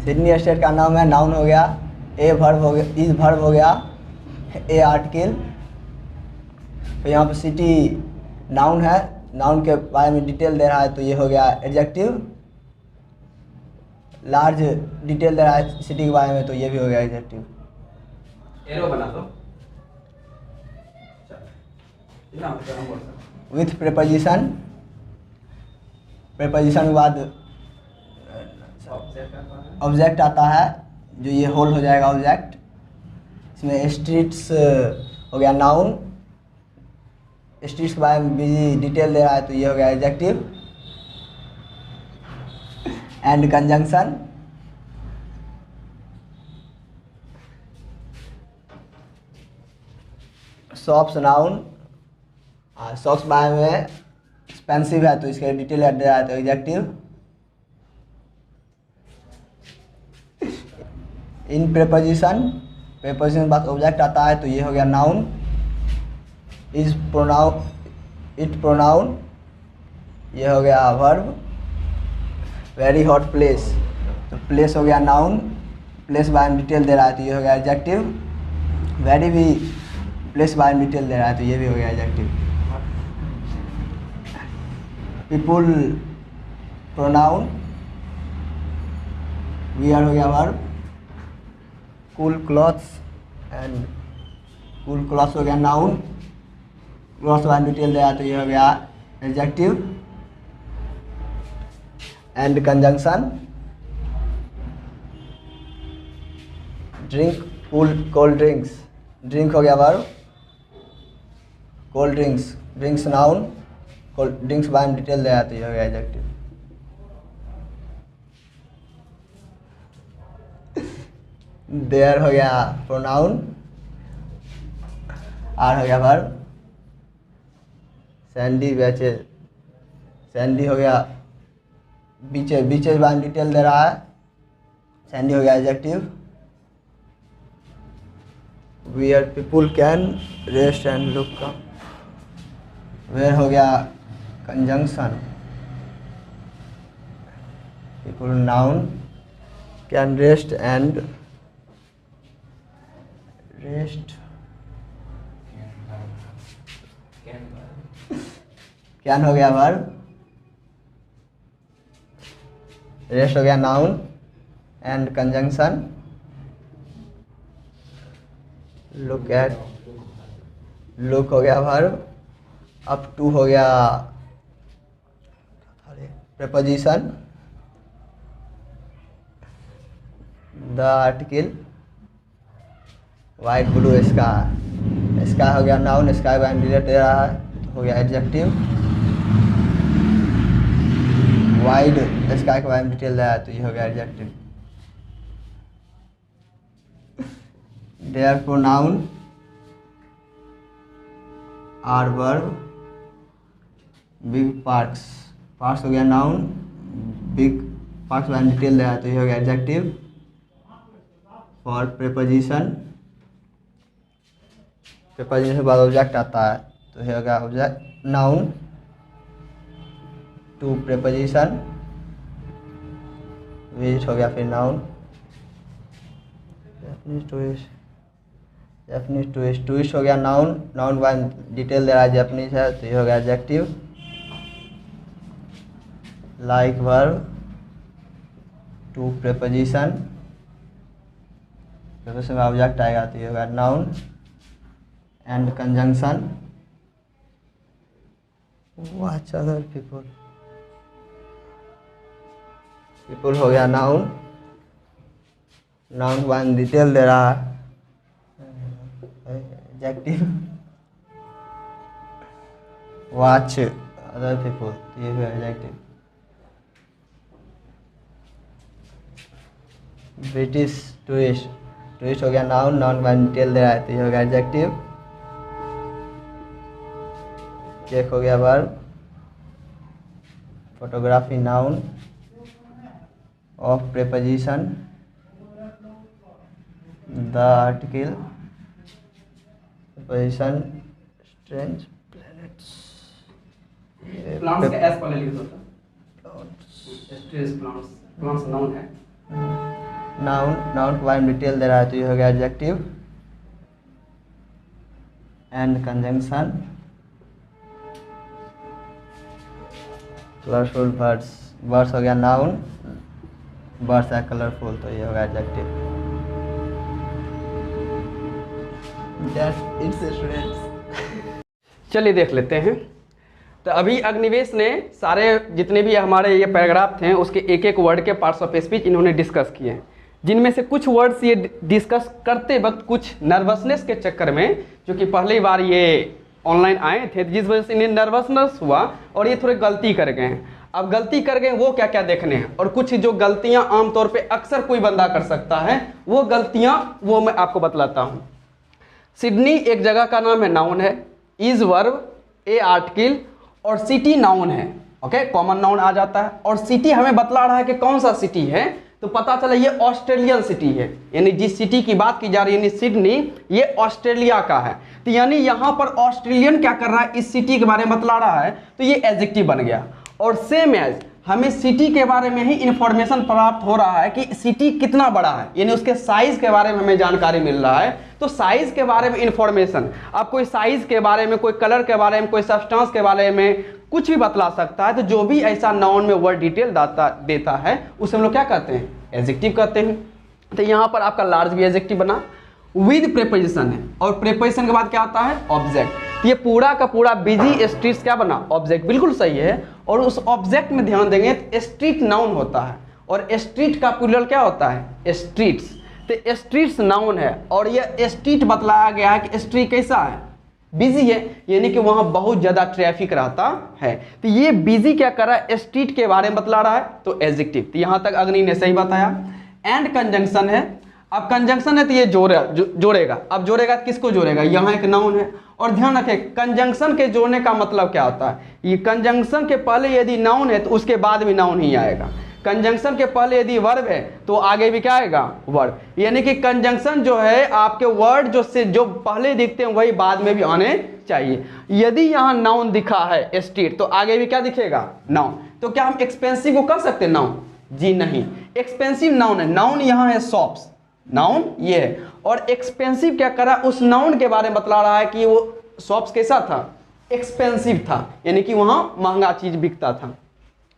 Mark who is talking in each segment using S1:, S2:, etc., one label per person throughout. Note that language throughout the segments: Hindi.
S1: सिडनी स्टेट का नाम है, नाउन हो गया। ए वर्ब हो गया, इज वर्ब हो गया। ए आर्टिकल। तो यहाँ पर सिटी नाउन है, नाउन के बारे में डिटेल दे रहा है तो ये हो गया एडजेक्टिव। लार्ज डिटेल दे रहा है सिटी के बारे में तो ये भी हो गया एडजेक्टिव।
S2: एरो बना दो
S1: विथ प्रेपोजिशन, प्रेपोजिशन के बाद ऑब्जेक्ट आता है, जो ये होल हो जाएगा ऑब्जेक्ट। इसमें स्ट्रीट्स हो गया नाउन, स्ट्रीट्स के बारे में भी डिटेल दे रहा है तो ये हो गया adjective. And conjunction, shops noun, shops बारे में एक्सपेंसिव है तो इसके डिटेल दे रहा है तो एडजेक्टिव। इन प्रेपोजिशन, प्रेपोजिशन के बाद ऑब्जेक्ट आता है तो ये हो गया noun. Is pronoun, it pronoun, ये हो गया वर्ब। वेरी हॉट प्लेस, तो प्लेस हो गया नाउन, प्लेस बारे में डिटेल दे रहा है तो ये हो गया एडजेक्टिव। वेरी भी प्लेस बारे में डिटेल दे रहा है तो ये भी हो गया एडजेक्टिव। पीपुल प्रोनाउन, वियर हो गया verb. Cool clothes and cool clothes हो गया नाउन, क्लॉथ्स बारे में डिटेल दे रहा है तो ये हो गया adjective. And conjunction, drink cool cold drinks, drink हो गया verb. Cold drinks, drinks noun, cold drinks बारे में डिटेल दे रहा है तो ये हो गया एडजेक्टिव। देयर हो गया प्रोनाउन, आर हो गया वर्ब। सैंडी बेचेज, सैंडी हो गया बीचेज, बीचेज बारे में डिटेल दे रहा है, सैंडी हो गया adjective. Where people can rest and look come, where हो गया conjunction. People noun, can rest and rest, can हो गया वर्ब। रेस्ट हो गया noun and conjunction. Look at, look हो गया वर्ब। अप टू हो गया preposition. The article. White blue sky, sky हो गया नाउन, स्काई बारे में डिटेल दे रहा है तो हो गया एडजेक्टिव। वाइड स्काई के बारे में डिटेल दे रहा है तो ये हो गया adjective. There pronoun, are verb. Big parks, parks हो गया नाउन, बिग पार्क्स बारे में डिटेल दे रहा है तो ये हो गया एडजेक्टिव। फॉर प्रेपोजिशन, प्रेपोजिशन के बाद ऑब्जेक्ट आता है तो ये होगा object noun. To preposition, visit हो गया फिर noun. Japanese tourist, Japanese tourist, tourist हो गया नाउन, नाउन बाय डिटेल दे रहा है जापानीज है तो ये हो गया adjective. Like verb. To preposition, preposition में ऑब्जेक्ट आएगा तो ये होगा noun. And conjunction, watch other people, people हो गया नाउन, नाउन वन डिटेल दे रहा है एडजेक्टिव। वॉच अदर पीपल, ये भी एडजेक्टिव। ब्रिटिश टूरिस्ट, टूरिस्ट हो गया नाउन, नाउन वन डिटेल दे रहा है तो ये हो गया एडजेक्टिव। चेक हो गया verb. Photography noun, of preposition. The article, preposition. Strange planets,
S2: plants का एस पहले लिख दो। Plants, stress plants, plants noun है।
S1: नाउन के बारे में डिटेल दे रहा है तो ये हो गया adjective. And conjunction, colourful words हो गया नाउन, वर्ड्स है कलरफुल तो ये हो गया एडजेक्टिव। That's it's students.
S3: चलिए देख लेते हैं। तो अभी अग्निवेश ने सारे जितने भी हमारे ये पैराग्राफ थे उसके एक एक वर्ड के पार्ट्स ऑफ स्पीच इन्होंने डिस्कस किए हैं, जिनमें से कुछ वर्ड्स ये डिस्कस करते वक्त कुछ नर्वसनेस के चक्कर में, जो कि पहली बार ये ऑनलाइन आए थे, जिस वजह से इन्हें नर्वसनेस हुआ और ये थोड़े गलती कर गए हैं। अब गलती कर गए वो क्या क्या देखने हैं, और कुछ जो गलतियां आमतौर पे अक्सर कोई बंदा कर सकता है वो गलतियां वो मैं आपको बतलाता हूँ। सिडनी एक जगह का नाम है, नाउन है, इज वर्ब, ए आर्टिकल और सिटी नाउन है। ओके, कॉमन नाउन आ जाता है। और सिटी हमें बतला रहा है कि कौन सा सिटी है, तो पता चला ये ऑस्ट्रेलियन सिटी है, यानी जिस सिटी की बात की जा रही है यानी सिडनी, ये ऑस्ट्रेलिया का है। तो यानी यहाँ पर ऑस्ट्रेलियन क्या कर रहा है, इस सिटी के बारे में बतला रहा है, तो ये एडजेक्टिव बन गया। और सेम एज हमें सिटी के बारे में ही इंफॉर्मेशन प्राप्त हो रहा है कि सिटी कितना बड़ा है, यानी उसके साइज के बारे में हमें जानकारी मिल रहा है। तो साइज के बारे में इंफॉर्मेशन, आप कोई साइज के बारे में, कोई कलर के बारे में, कोई सब्सटेंस के बारे में कुछ भी बतला सकता है। तो जो भी ऐसा नाउन में वर्ड डिटेल देता है उसे हम लोग क्या कहते हैं, एडजेक्टिव कहते हैं। तो यहाँ पर आपका लार्ज भी एडजेक्टिव बना, विद प्रीपोजिशन है, और प्रीपोजिशन के बाद क्या आता है, ऑब्जेक्ट। तो ये पूरा का पूरा बिजी स्ट्रीट्स क्या बना, ऑब्जेक्ट। बिल्कुल सही है। और उस ऑब्जेक्ट में ध्यान देंगे तो स्ट्रीट नाउन होता है, और स्ट्रीट का प्लूरल क्या होता है, स्ट्रीट्स। तो स्ट्रीट्स नाउन है, और ये स्ट्रीट बतलाया गया है कि स्ट्रीट कैसा है, बिजी है, यानी कि वहां बहुत ज्यादा ट्रैफिक रहता है। तो ये बिजी क्या कर रहा है, स्ट्रीट के बारे में बतला रहा है, तो एडजेक्टिव। तो यहां तक अग्नि ने सही बताया। एंड कंजंक्शन है, अब कंजंक्शन है तो ये जोड़ेगा। अब जोड़ेगा किसको जोड़ेगा, यहाँ एक नाउन है। और ध्यान रखें कंजंक्शन के जोड़ने का मतलब क्या होता है, ये कंजंक्शन के पहले यदि नाउन है तो उसके बाद भी नाउन ही आएगा। कंजंक्शन के पहले यदि वर्ब है तो आगे भी क्या आएगा, वर्ब। यानी कि कंजंक्शन जो है आपके वर्ड जो पहले दिखते हैं वही बाद में भी आने चाहिए। यदि यहाँ नाउन दिखा है स्ट्रीट तो आगे भी क्या दिखेगा, नाउन। तो क्या हम एक्सपेंसिव को कर सकते हैं नाउन, जी नहीं, एक्सपेंसिव नाउन है। नाउन यहाँ है शॉप्स, नाउन ये है। और एक्सपेंसिव क्या करा, उस नाउन के बारे में बतला रहा है कि वो शॉप्स कैसा था, एक्सपेंसिव था, यानी कि वहां महंगा चीज बिकता था।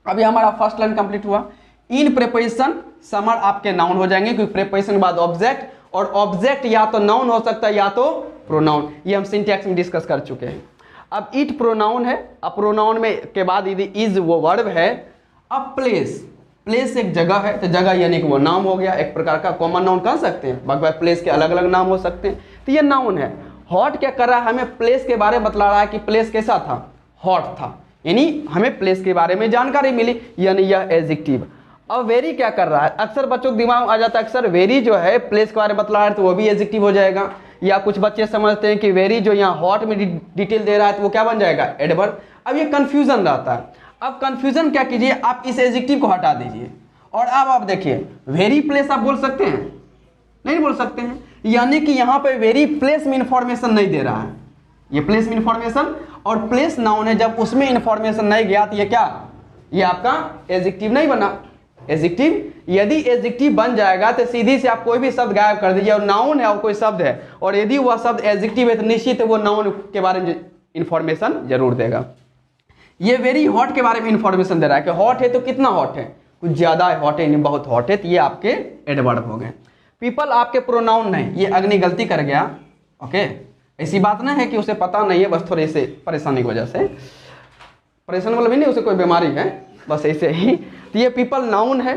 S3: अभी हमारा फर्स्ट लाइन कंप्लीट हुआ। इन प्रीपोजिशन समर आपके नाउन हो जाएंगे, क्योंकि प्रीपोजिशन के बाद ऑब्जेक्ट, और ऑब्जेक्ट या तो नाउन हो सकता है या तो प्रोनाउन। ये हम सिंटैक्स में डिस्कस कर चुके हैं। अब इट प्रोनाउन है। अब प्रोनाउन में के बाद यदि इज वो वर्ब है। अब प्लेस एक जगह है, तो जगह यानी कि वो नाम हो गया, एक प्रकार का कॉमन नाउन कह सकते हैं। बाकी प्लेस के अलग अलग नाम हो सकते हैं, तो ये नाउन है। हॉट क्या कर रहा है, हमें प्लेस के बारे में बतला रहा है कि प्लेस कैसा था, हॉट था, यानी हमें प्लेस के बारे में जानकारी मिली, यानी यह एडजेक्टिव। अब वेरी क्या कर रहा है, अक्सर बच्चों के दिमाग में आ जाता है, अक्सर वेरी जो है प्लेस के बारे में बतला रहा है तो वो भी एडजेक्टिव हो जाएगा। या कुछ बच्चे समझते हैं कि वेरी जो यहाँ हॉट में डिटेल दे रहा है तो वो क्या बन जाएगा, एडवर्ब। अब ये कंफ्यूजन रहता है। अब कंफ्यूजन क्या कीजिए, आप इस एडजेक्टिव को हटा दीजिए, और अब आप देखिए वेरी प्लेस आप बोल सकते हैं, नहीं बोल सकते हैं, यानी कि यहाँ पे वेरी प्लेस में इंफॉर्मेशन नहीं दे रहा है। ये प्लेस में इंफॉर्मेशन, और प्लेस नाउन है, जब उसमें इंफॉर्मेशन नहीं गया तो ये क्या, ये आपका एडजेक्टिव नहीं बना। एडजेक्टिव यदि एडजेक्टिव बन जाएगा तो सीधी से आप कोई भी शब्द गायब कर दीजिए, और नाउन है और कोई शब्द है, और यदि वह शब्द एडजेक्टिव है तो निश्चित वो नाउन के बारे में इंफॉर्मेशन जरूर देगा। ये वेरी हॉट के बारे में इंफॉर्मेशन दे रहा है कि हॉट है तो कितना हॉट है, कुछ ज्यादा हॉट है, नहीं बहुत हॉट है, तो ये आपके एडवर्ब हो गए। पीपल आपके प्रोनाउन नहीं, ये अग्नि गलती कर गया। ओके, ऐसी बात नहीं है कि उसे पता नहीं है, बस थोड़ी से परेशानी की वजह से, परेशान मतलब नहीं उसे कोई बीमारी है, बस ऐसे ही। तो ये पीपल नाउन है,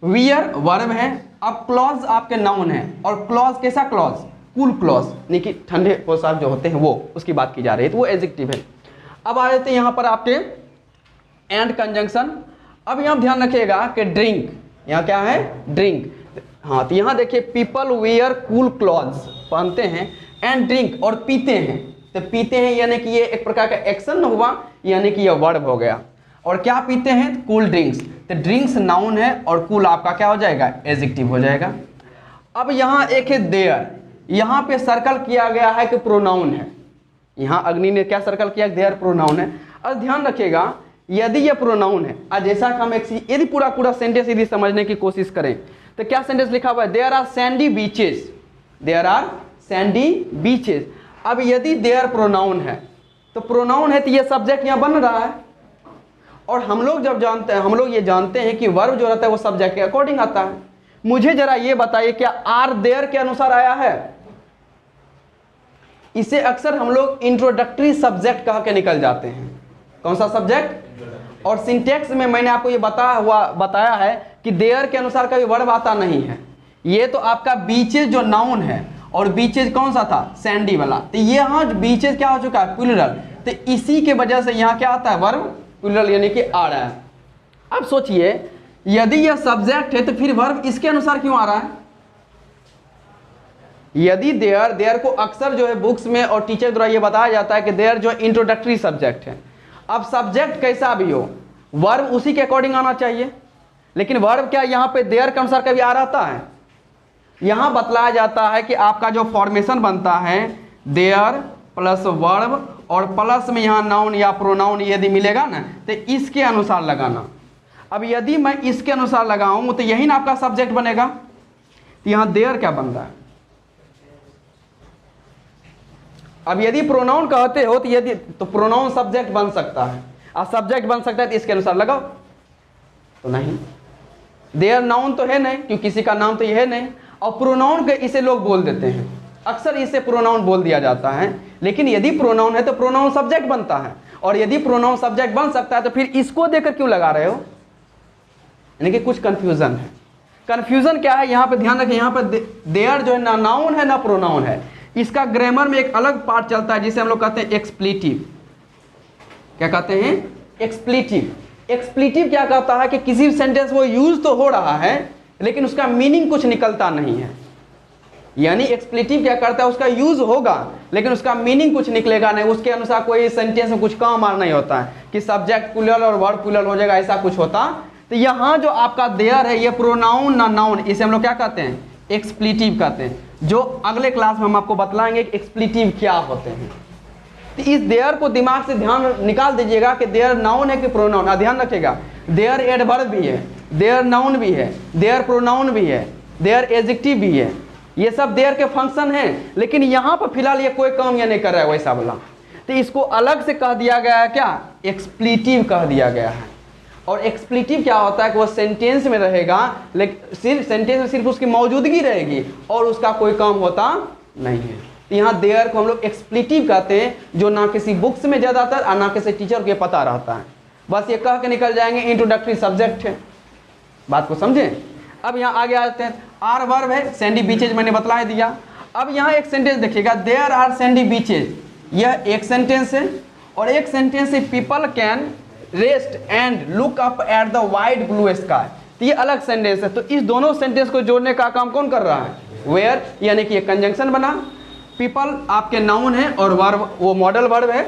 S3: वियर वर्ब है। अब क्लॉज आपके नाउन है, और क्लॉज कैसा क्लॉज, कूल क्लॉज, यानी कि ठंडे पोशाक जो होते हैं वो, उसकी बात की जा रही है, तो वो एडजेक्टिव है। अब आ जाते हैं यहाँ पर आपके एंड कंजंक्शन। अब यहाँ ध्यान रखिएगा कि ड्रिंक, यहाँ क्या है, ड्रिंक। हाँ, तो यहाँ देखिए पीपल वियर कूल क्लॉथ्स, पहनते हैं, एंड ड्रिंक और पीते हैं। तो पीते हैं यानी कि ये एक प्रकार का एक्शन हुआ, यानी कि ये वर्ब हो गया। और क्या पीते हैं, कूल ड्रिंक्स। तो ड्रिंक्स नाउन है, और कूल आपका क्या हो जाएगा, एडजेक्टिव हो जाएगा। अब यहाँ एक है देयर, यहाँ पे सर्कल किया गया है कि प्रोनाउन है। यहाँ अग्नि ने क्या सर्कल किया, देयर प्रोनाउन है। अब ध्यान रखिएगा यदि ये प्रोनाउन है, जैसा कि हम यदि पूरा सेंटेंस यदि समझने की कोशिश करें तो क्या सेंटेंस लिखा हुआ है, there are sandy beaches, there are sandy beaches. अब यदि देयर प्रोनाउन है तो प्रोनाउन है तो ये सब्जेक्ट यहाँ बन रहा है, और हम लोग जब जानते हैं, हम लोग ये जानते हैं कि वर्ब जो रहता है वो सब्जेक्ट के अकॉर्डिंग आता है। मुझे जरा ये बताइए क्या आर देयर के अनुसार आया है? इसे अक्सर हम लोग इंट्रोडक्टरी सब्जेक्ट कह के निकल जाते हैं। कौन सा सब्जेक्ट? और सिंटेक्स में मैंने आपको ये बताया है कि देयर के अनुसार कभी वर्ब आता नहीं है। ये तो आपका बीचेस जो नाउन है, और बीचेस कौन सा था, सैंडी वाला, तो ये यहाँ बीचेस क्या हो चुका है, प्लूरल, तो इसी के वजह से यहाँ क्या आता है, वर्ब प्लूरल यानी कि आ रहा है। अब सोचिए यदि यह सब्जेक्ट है तो फिर वर्ब इसके अनुसार क्यों आ रहा है? यदि देयर को अक्सर जो है बुक्स में और टीचर द्वारा ये बताया जाता है कि देयर जो इंट्रोडक्टरी सब्जेक्ट है। अब सब्जेक्ट कैसा भी हो, वर्ब उसी के अकॉर्डिंग आना चाहिए, लेकिन वर्ब क्या यहाँ पे देयर के अनुसार कभी आ रहता है? यहाँ बतलाया जाता है कि आपका जो फॉर्मेशन बनता है देयर प्लस वर्ब और प्लस में यहाँ नाउन या प्रोनाउन यदि मिलेगा ना तो इसके अनुसार लगाना। अब यदि मैं इसके अनुसार लगाऊं तो यही ना आपका सब्जेक्ट बनेगा। तो यहाँ देयर क्या बन रहा है? अब यदि प्रोनाउन कहते हो तो यदि तो प्रोनाउन सब्जेक्ट बन सकता है, और सब्जेक्ट बन सकता है तो इसके अनुसार लगाओ, तो नहीं। देयर नाउन तो है नहीं, क्योंकि किसी का नाम तो ये है नहीं, और प्रोनाउन के इसे लोग बोल देते हैं, अक्सर इसे प्रोनाउन बोल दिया जाता है। लेकिन यदि प्रोनाउन है तो प्रोनाउन सब्जेक्ट बनता है, और यदि प्रोनाउन सब्जेक्ट बन सकता है तो फिर इसको देकर क्यों लगा रहे हो? यानी कि कुछ कंफ्यूजन है। कंफ्यूजन क्या है यहाँ पे ध्यान रखें, यहाँ पे देयर जो है ना नाउन है ना प्रोनाउन है। इसका ग्रामर में एक अलग पार्ट चलता है जिसे हम लोग कहते हैं एक्सप्लेटिव। क्या कहते हैं? एक्सप्लेटिव। एक्सप्लेटिव क्या कहता है कि किसी सेंटेंस वो यूज तो हो रहा है लेकिन उसका मीनिंग कुछ निकलता नहीं है। यानी एक्सप्लेटिव क्या करता है, उसका यूज होगा लेकिन उसका मीनिंग कुछ निकलेगा नहीं, उसके अनुसार कोई सेंटेंस में कुछ काम आर नहीं होता है कि सब्जेक्ट प्लूरल और वर्ब प्लूरल हो जाएगा, ऐसा कुछ होता। तो यहाँ जो आपका देयर है ये प्रोनाउन ना नाउन, इसे हम लोग क्या कहते हैं, एक्सप्लेटिव कहते हैं, जो अगले क्लास में हम आपको बतलाएंगे कि एक्सप्लेटिव क्या होते हैं। तो इस देयर को दिमाग से ध्यान निकाल दीजिएगा कि देयर नाउन है कि प्रोनाउन। ध्यान रखिएगा, देयर एडवर्ब भी है, देयर नाउन भी है, देयर प्रोनाउन भी है, देयर एडजेक्टिव भी है, ये सब देयर के फंक्शन हैं। लेकिन यहाँ पर फिलहाल ये कोई काम ये नहीं कर रहा है वैसा वाला, तो इसको अलग से कह दिया गया है, क्या, एक्सप्लेटिव कह दिया गया है। और एक्सप्लेटिव क्या होता है कि वो सेंटेंस में रहेगा लेकिन सिर्फ सेंटेंस में सिर्फ उसकी मौजूदगी रहेगी और उसका कोई काम होता नहीं है। तो यहाँ देयर को हम लोग एक्सप्लेटिव कहते हैं, जो ना किसी बुक्स में ज़्यादातर और ना किसी टीचर को पता रहता है, बस ये कह के निकल जाएंगे इंट्रोडक्टरी सब्जेक्ट है। बात को समझें। अब यहाँ आगे आते हैं, आर वर्ब है, सैंडी बीचेज मैंने बतला दिया। अब यहाँ एक सेंटेंस देखिएगा, देयर आर सैंडी बीचेज, यह एक सेंटेंस है, और एक सेंटेंस है people can rest and look up at the wide blue sky. तो ये अलग सेंटेंस है। तो इस दोनों सेंटेंस को जोड़ने का काम कौन कर रहा है, वेयर, यानी कि ये कंजंक्शन बना। पीपल आपके नाउन है और वर्ब वो मॉडल वर्ब है,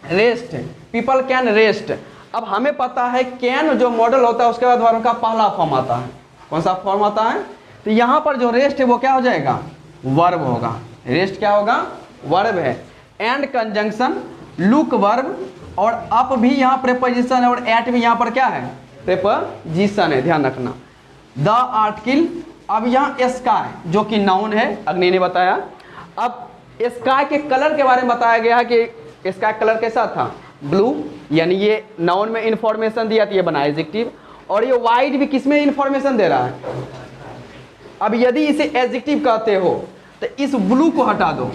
S3: रेस्ट है, पीपल कैन रेस्ट। अब हमें पता है कैन जो मॉडल होता है उसके बाद वर्ब का पहला फॉर्म आता है। कौन सा फॉर्म आता है? तो यहाँ पर जो रेस्ट है वो क्या हो जाएगा, वर्ब होगा। रेस्ट क्या होगा, वर्ब है। एंड कंजंक्शन, लुक वर्ब, और अप भी यहाँ प्रेपोजिशन है, और एट भी यहाँ पर क्या है, प्रेपोजिशन है, ध्यान रखना। द आर्टिकल, अब यहाँ स्काई जो कि नाउन है, अग्नि ने बताया। अब स्काई के कलर के बारे में बताया गया है कि स्काई कलर कैसा था, ब्लू, यानी ये नाउन में इंफॉर्मेशन दिया तो ये बना एडजेक्टिव। और ये वाइड भी किसमें इंफॉर्मेशन दे रहा है। अब यदि इसे एडजेक्टिव कहते हो तो इस ब्लू को हटा दो,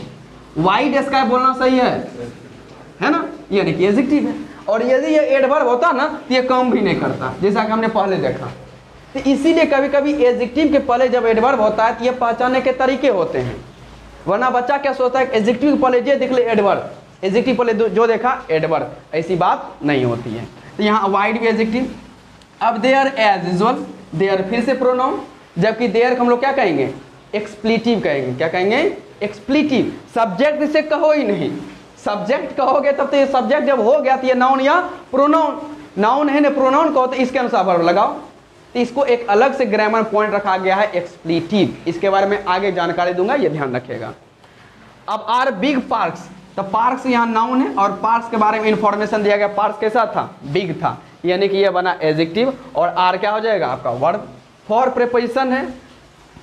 S3: वाइड स्काई बोलना सही है ना, यानी कि एडजेक्टिव है। और यदि ये एडवर्ब होता ना तो ये काम भी नहीं करता, जैसा कि हमने पहले देखा। तो इसीलिए कभी कभी एडजेक्टिव के पहले जब एडवर्ब होता है तो ये पहचानने के तरीके होते हैं, वरना बच्चा क्या सोचता है एडजेक्टिव के पहले जो देख ले एडवर्ब, एडजेक्टिव पहले जो देखा एडवर्ब, ऐसी बात नहीं होती है। तो यहाँ वाइड भी एडजेक्टिव। अब देयर एज यूजुअल, देयर फिर से प्रोनाउन, जबकि देयर को हम लोग क्या कहेंगे, एक्सप्लेटिव कहेंगे। क्या कहेंगे, एक्सप्लेटिव। सब्जेक्ट इसे कहो ही नहीं, सब्जेक्ट कहोगे तब तो ये सब्जेक्ट जब हो गया तो ये नाउन या प्रोनाउन, नाउन है ना प्रोनाउन कहो तो इसके अनुसार वर्ब लगाओ। तो इसको एक अलग से ग्रामर पॉइंट रखा गया है, एक्सप्लेटिव। इसके बारे में आगे जानकारी दूंगा, ये ध्यान रखिएगा। अब आर बिग पार्क्स, तो पार्क्स यहाँ नाउन है और पार्क्स के बारे में इंफॉर्मेशन दिया गया। पार्क्स कैसा था, बिग था, यानी कि ये बना एडजेक्टिव, और आर क्या हो जाएगा आपका वर्ब। फॉर प्रेपोजिशन है,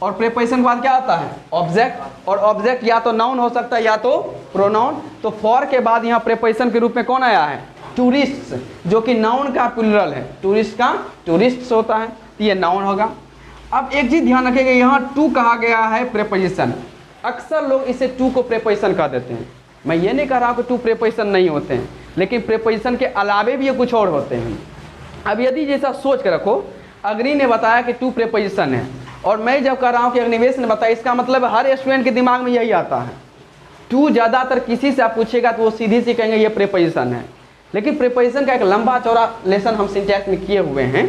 S3: और प्रेपोजिशन के बाद क्या आता है? ऑब्जेक्ट, और ऑब्जेक्ट या तो नाउन हो सकता है या तो प्रोनाउन। तो फॉर के बाद यहाँ प्रेपोजिशन के रूप में कौन आया है? टूरिस्ट, जो कि नाउन का प्लुरल है। टूरिस्ट का टूरिस्ट्स होता है, तो ये नाउन होगा। अब एक चीज ध्यान रखिएगा, यहाँ टू कहा गया है प्रेपोजिशन। अक्सर लोग इसे टू को प्रेपोजिशन कह देते हैं। मैं ये नहीं कह रहा हूँ कि टू प्रेपोजिशन नहीं होते हैं, लेकिन प्रेपोजिशन के अलावे भी ये कुछ और होते हैं। अब यदि जैसा सोच के रखो, अग्नि ने बताया कि टू प्रेपोजिशन है, और मैं जब कह रहा हूँ कि अग्निवेश ने बताया, इसका मतलब हर स्टूडेंट के दिमाग में यही आता है। टू ज़्यादातर किसी से आप पूछेगा तो वो सीधी सी कहेंगे ये प्रेपोजिशन है। लेकिन प्रेपोजिशन का एक लंबा चौड़ा लेसन हम सिंटैक्स में किए हुए हैं,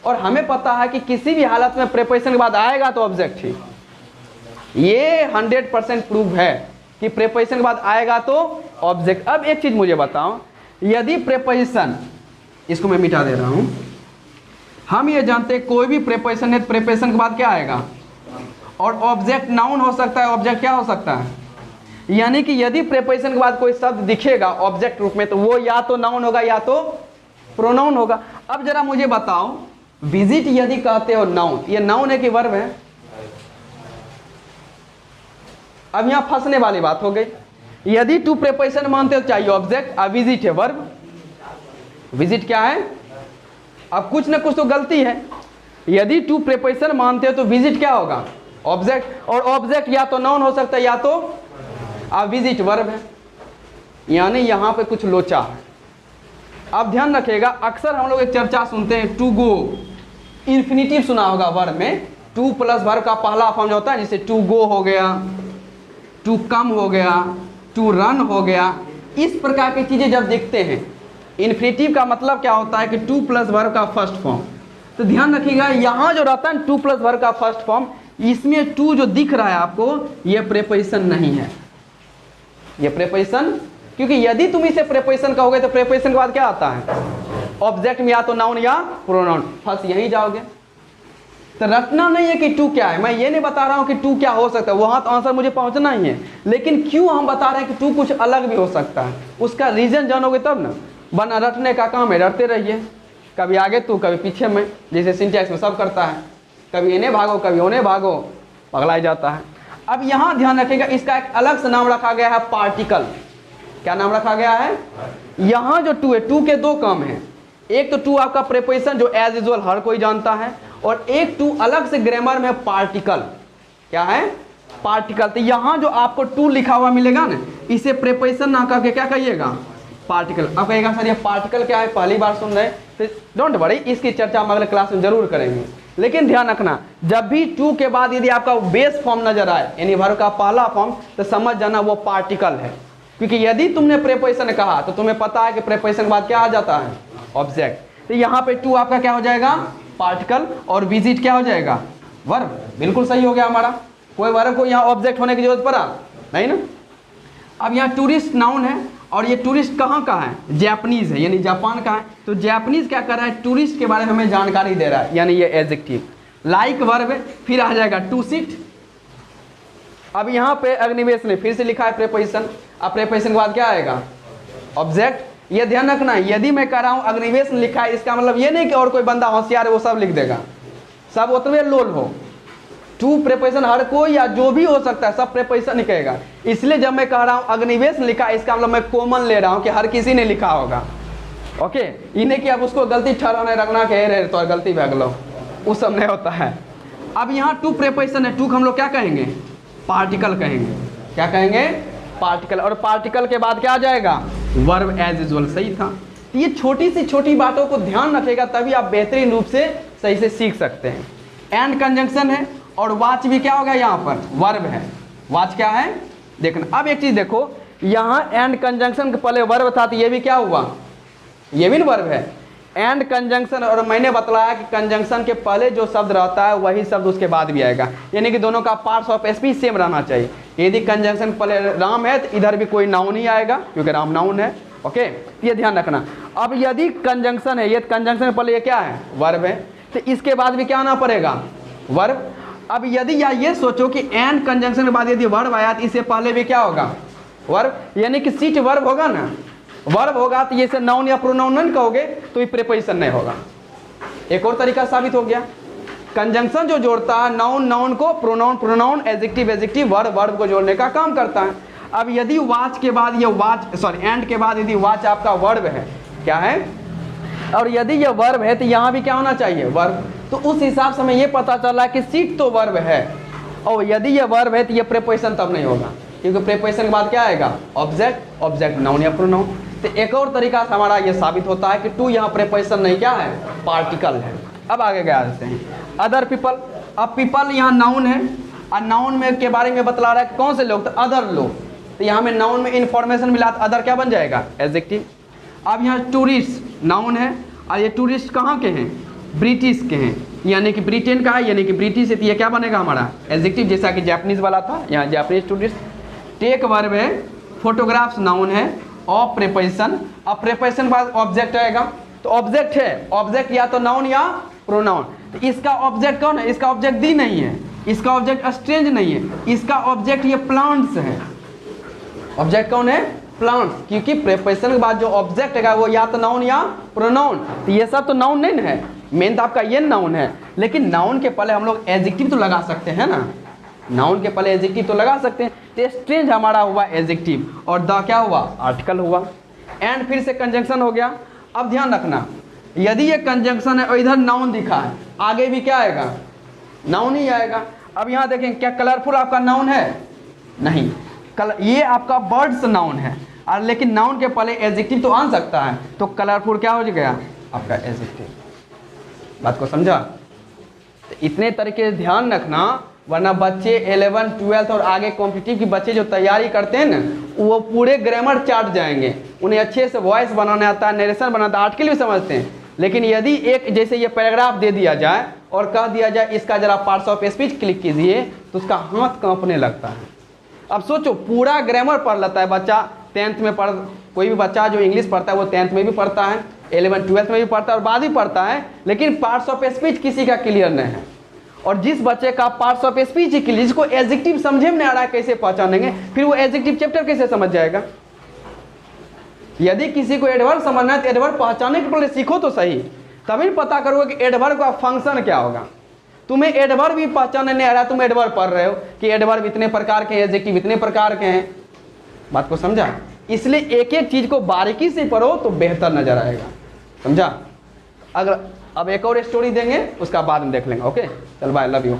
S3: और हमें पता है कि किसी भी हालत में प्रेपोजिशन के बाद आएगा तो ऑब्जेक्ट ही। ये 100% प्रूव है कि प्रेपोजिशन के बाद आएगा तो ऑब्जेक्ट। अब एक चीज मुझे बताओ, यदि प्रेपोजिशन, इसको मैं मिटा दे रहा हूं, हम ये जानते हैं कोई भी प्रेपोजिशन है, प्रेपोजिशन के बाद क्या आएगा? और ऑब्जेक्ट नाउन हो सकता है, ऑब्जेक्ट क्या हो सकता है? यानी कि यदि प्रेपोजिशन के बाद कोई शब्द दिखेगा ऑब्जेक्ट रूप में, तो वो या तो नाउन होगा या तो प्रोनाउन होगा। अब जरा मुझे बताओ, विजिट यदि कहते हो नाउन, ये नाउन है कि वर्ब है? अब यहां फंसने वाली बात हो गई। यदि टू प्रेपोजिशन मानते हो चाहिए ऑब्जेक्ट, अब विजिट है वर्ब। विजिट क्या है? अब कुछ ना कुछ तो गलती है। यदि टू प्रेपोजिशन मानते हो तो विजिट क्या होगा? ऑब्जेक्ट, और ऑब्जेक्ट या तो नाउन हो सकता है या तो अब विजिट वर्ब है, यानी यहां पे कुछ लोचा है। अब ध्यान रखिएगा, अक्सर हम लोग एक चर्चा सुनते हैं टू गो, इन्फिनिटिव सुना होगा वर्ब में। टू प्लस वर्ब का पहला फॉर्म जो होता है, जैसे टू गो हो गया, टू कम हो गया, टू रन हो गया। इस प्रकार की चीजें जब देखते हैं, इन्फिनिटिव का मतलब क्या होता है कि टू प्लस वर्ब का फर्स्ट फॉर्म। तो ध्यान रखिएगा, यहाँ जो रहता है टू प्लस वर्ब का फर्स्ट फॉर्म, इसमें टू जो दिख रहा है आपको, ये प्रेपोजिशन नहीं है, ये प्रेपोजिशन। क्योंकि यदि तुम इसे प्रेपोजिशन कहोगे तो प्रेपोजिशन के बाद क्या आता है? ऑब्जेक्ट में या तो नाउन या प्रोनाउन, फंस यहीं जाओगे। तो रटना नहीं है कि टू क्या है। मैं ये नहीं बता रहा हूं कि टू क्या हो सकता है, वहां तो आंसर मुझे पहुंचना ही है, लेकिन क्यों हम बता रहे हैं कि टू कुछ अलग भी हो सकता है, उसका रीजन जानोगे तब ना। बना रटने का काम है, रटते रहिए, कभी आगे तू कभी पीछे मैं, जैसे सिंटैक्स में सब करता है, कभी इन्हें भागो कभी उन्हें भागो, पगला जाता है। अब यहाँ ध्यान रखिएगा, इसका एक अलग से नाम रखा गया है पार्टिकल। क्या नाम रखा गया है? यहाँ जो टू है, टू के दो काम हैं। एक तो टू आपका प्रेपोजिशन जो एज यूजुअल हर कोई जानता है, और एक टू अलग से ग्रामर में पार्टिकल। क्या है? पार्टिकल। तो यहाँ जो आपको टू लिखा हुआ मिलेगा ना, इसे प्रेपोजिशन ना करके क्या कहिएगा? पार्टिकल। अब कहेगा सर ये पार्टिकल क्या है, पहली बार सुन रहे, तो डोंट वरी, इसकी चर्चा हम अगले क्लास में जरूर करेंगे। लेकिन ध्यान रखना, जब भी टू के बाद यदि आपका बेस फॉर्म नजर आए, यानी वर्ब का पहला फॉर्म, तो समझ जाना वो पार्टिकल है। क्योंकि यदि तुमने प्रेपोजिशन कहा तो तुम्हें पता है कि प्रेपोजिशन के बाद क्या आ जाता है? ऑब्जेक्ट। तो यहाँ पे टू आपका क्या हो जाएगा? पार्टिकल, और विजिट क्या हो जाएगा? वर्ब। बिल्कुल सही हो गया हमारा। कोई वर्ब को यहाँ ऑब्जेक्ट होने की जरूरत पड़ा नहीं ना। अब यहाँ टूरिस्ट नाउन है, और ये टूरिस्ट कहाँ का है? जापानीज है, यानी जापान का है। तो जापानीज क्या कर रहा है? टूरिस्ट के बारे में हमें जानकारी दे रहा है, यानी ये एडजेक्टिव। लाइक वर्ब है, फिर आ जाएगा टू सिट। अब यहाँ पे अग्निवेश ने फिर से लिखा है प्रेपोजिशन। अब प्रेपोजिशन के बाद क्या आएगा? ऑब्जेक्ट। ये ध्यान रखना है, यदि मैं कह रहा हूँ अग्निवेश ने लिखा है, इसका मतलब ये नहीं कि और कोई बंदा होशियार है वो सब लिख देगा, सब उतने लोल हो। टू प्रेपोजिशन हर कोई या जो भी हो सकता है, सब प्रेपोजिशन ही कहेगा। इसलिए जब मैं कह रहा हूँ अग्निवेश ने लिखा, इसका मतलब मैं कॉमन ले रहा हूँ कि हर किसी ने लिखा होगा। ओके, इन्हें कि अब उसको गलती ठहराने रखना कह रहे तो गलती भाग लो, उस सब नहीं होता है। अब यहाँ टू प्रेपोजिशन है, टू हम लोग क्या कहेंगे? पार्टिकल कहेंगे। क्या कहेंगे? पार्टिकल। और पार्टिकल के बाद क्या आ जाएगा? Verb as usual. सही था। तो ये छोटी सी छोटी बातों को ध्यान रखेगा, तभी आप बेहतरीन रूप से सही से सीख सकते हैं। एंड कंजंक्शन है, और वाच भी क्या होगा? यहाँ पर वर्ब है। वाच क्या है? देखना। अब एक चीज देखो, यहाँ एंड कंजंक्शन के पहले वर्ब था, तो ये भी क्या हुआ? ये भी वर्ब है। एंड कंजंक्शन, और मैंने बतलाया कि कंजंक्शन के पहले जो शब्द रहता है वही शब्द उसके बाद भी आएगा, यानी कि दोनों का पार्ट्स ऑफ स्पीच सेम रहना चाहिए। यदि कंजंक्शन पहले राम है तो इधर भी कोई नाउन ही आएगा, क्योंकि राम नाउन है। ओके, ये ध्यान रखना। अब यदि कंजंक्शन है, ये कंजंक्शन पहले ये क्या है? वर्ब है, तो इसके बाद भी क्या आना पड़ेगा? वर्ब। अब यदि या ये सोचो कि एंड कंजंक्शन के बाद यदि वर्ब आया तो इससे पहले भी क्या होगा? वर्ब, यानी कि सीट वर्ब होगा ना। वर्ब होगा तो ये से नाउन या प्रोनाउन नहीं कहोगे तो ये प्रेपोजिशन नहीं होगा। एक और तरीका साबित हो गया। कंजंक्शन जो जोड़ता है नाउन नाउन को, pronoun pronoun, adjective adjective, verb verb को जोड़ने का काम करता है। अब यदि वाच के बाद ये वाच सॉरी एंड के बाद यदि वाच आपका वर्ब है, क्या है, और यदि ये वर्ब है तो यहाँ भी क्या होना चाहिए, वर्ब। तो उस हिसाब से हमें ये पता चला कि सीट तो वर्ब है, और यदि ये वर्ब है तो ये प्रीपोजिशन तब नहीं होगा, क्योंकि प्रीपोजिशन के बाद क्या आएगा, ऑब्जेक्ट, ऑब्जेक्ट नाउन या प्रोनाउन। तो एक और तरीका से हमारा ये साबित होता है कि टू यहाँ प्रीपोजिशन नहीं क्या है, पार्टिकल है। अब आगे क्या आते हैं, अदर पीपल। अब पीपल यहाँ नाउन है, और नाउन में के बारे में बतला रहा है कि कौन से लोग, तो अदर लोग। तो यहाँ में नाउन में इन्फॉर्मेशन मिला तो अदर क्या बन जाएगा, एडजेक्टिव। अब यहाँ टूरिस्ट नाउन है, और ये टूरिस्ट कहाँ के हैं, ब्रिटिश के हैं, यानी कि ब्रिटेन का है, यानी कि ब्रिटिश है, तो ये क्या बनेगा हमारा, एडजेक्टिव, जैसा कि जापानीज वाला था, यहाँ जापानीज टूरिस्ट। टेक वर्ब है, फोटोग्राफ्स नाउन है, और प्रीपोजिशन। अब प्रीपोजिशन बाद ऑब्जेक्ट आएगा, तो ऑब्जेक्ट है, ऑब्जेक्ट या तो नाउन या प्रोनाउन। तो इसका ऑब्जेक्ट कौन है, इसका ऑब्जेक्ट दी नहीं है, इसका ऑब्जेक्ट स्ट्रेंज नहीं है, इसका ऑब्जेक्ट ये प्लांट्स है। ऑब्जेक्ट कौन है, प्लांट्स, क्योंकि प्रीपोजिशन के बाद जो ऑब्जेक्ट है वो या तो नाउन या प्रोनाउन। तो ये सब तो नाउन नहीं है, मेन तो आपका ये नाउन है, लेकिन नाउन के पहले हम लोग एडजेक्टिव तो लगा सकते हैं ना, नाउन के पहले एडजेक्टिव तो लगा सकते हैं। तो स्ट्रेंज हमारा हुआ एडजेक्टिव, और द क्या हुआ, आर्टिकल हुआ। एंड फिर से कंजंक्शन हो गया। अब ध्यान रखना, यदि ये कंजंक्शन है और इधर नाउन दिखा है, आगे भी क्या आएगा, नाउन ही आएगा। अब यहाँ देखें, क्या कलरफुल आपका नाउन है, नहीं, ये आपका बर्ड्स नाउन है, और लेकिन नाउन के पहले एडजेक्टिव तो आ सकता है, तो कलरफुल क्या हो गया आपका एडजेक्टिव। बात को समझा। तो इतने तरीके से ध्यान रखना, वरना बच्चे 11, 12 और आगे कॉम्पिटिटिव के बच्चे जो तैयारी करते हैं ना, वो पूरे ग्रामर चाट जाएंगे, उन्हें अच्छे से वॉइस बनाना आता है, नरेशन बनाता है, आर्टिकल भी समझते हैं, लेकिन यदि एक जैसे ये पैराग्राफ दे दिया जाए और कह दिया जाए इसका जरा पार्ट्स ऑफ स्पीच क्लिक कीजिए, तो उसका हाथ कांपने लगता है। अब सोचो, पूरा ग्रामर पढ़ लेता है बच्चा, 10th में पढ़, कोई भी बच्चा जो इंग्लिश पढ़ता है वो 10th में भी पढ़ता है, 11, 12 में भी पढ़ता है और बाद भी पढ़ता है, लेकिन पार्ट्स ऑफ स्पीच किसी का क्लियर नहीं है। और जिस बच्चे का parts of speech he clear, जिसको एडजेक्टिव समझे में नहीं आ रहा है, कैसे पहचानेंगे, फिर वो एडजेक्टिव चैप्टर कैसे समझ जाएगा। यदि किसी को एडवर्ब समझना है तो एडवर्ब पहचानने के पहले सीखो तो सही, तभी पता करोगे कि एडवर्ब का फंक्शन क्या होगा। तुम्हें एडवर्ब भी पहचानने नहीं आ रहा, तुम एडवर्ब पढ़ रहे हो कि एडवर्ब इतने प्रकार के, एडजेक्टिव इतने प्रकार के हैं। बात को समझा। इसलिए एक एक चीज को बारीकी से पढ़ो तो बेहतर नजर आएगा, समझा। अगर अब एक और स्टोरी देंगे, उसका बाद में देख लेंगे। ओके, चल बाय, लव यू।